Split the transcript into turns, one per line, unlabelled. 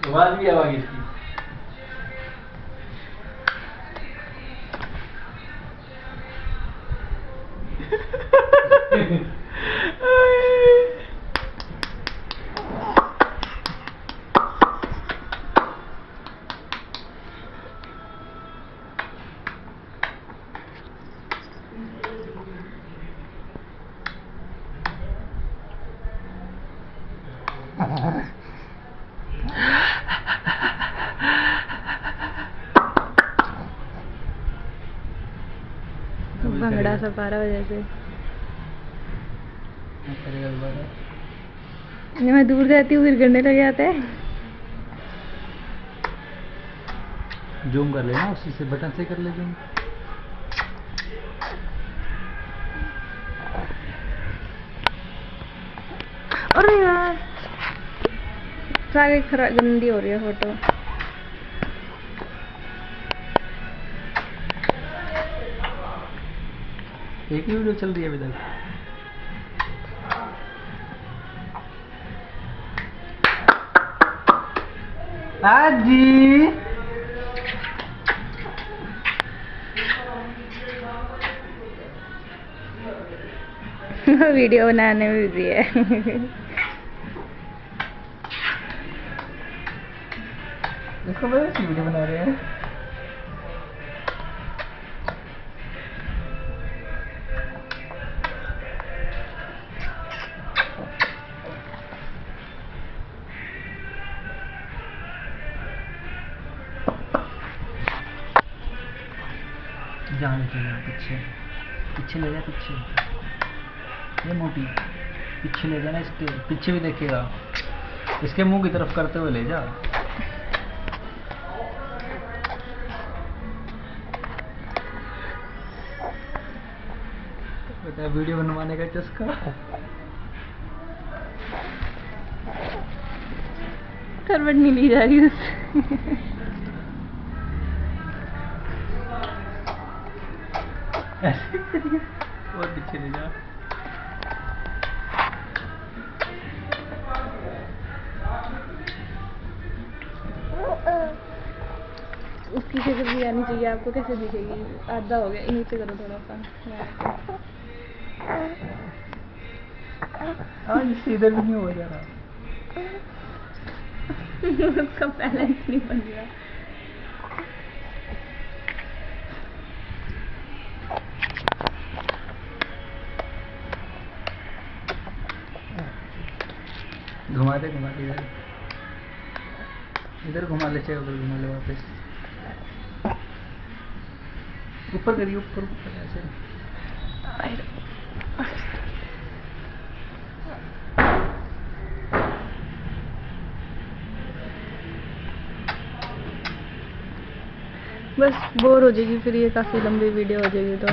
आवाज भी आवाज इसकी।
भंगड़ा सा पारा वजह से मैं दूर जाती हूँ फिर करने लग जाता है।
जूम कर लेना, उसी से बटन से कर ले जूम।
अरे यार सारी गंदी हो रही है फोटो।
एक ही वीडियो चल रही है अभी तक। जी
वीडियो बनाने में बिजी है।
इसको पता वीडियो बना रहे हैं। जान पीछे पीछे ले जा, पीछे ये मोटी पीछे ले जाना, इसके पीछे भी देखेगा, इसके मुंह की तरफ करते हुए ले जा। बता वीडियो बनवाने का चस्का।
करवट नहीं ली जा रही उससे।
और पीछे ले जा।
उसकी शक्ल भी आनी चाहिए आपको, कैसे दिखेगी? आधा हो गया, यहीं पे करो थोड़ा सा।
हाँ सीधे भी नहीं हो जा रहा।
उसका बैलेंस नहीं बन रहा।
घुमा दे इधर घुमा ले, चाहे उधर घुमा ले, वापस ऊपर करिए, ऊपर ऊपर ऐसे।
बस बोर हो जाएगी फिर, ये काफी लंबी वीडियो हो जाएगी तो।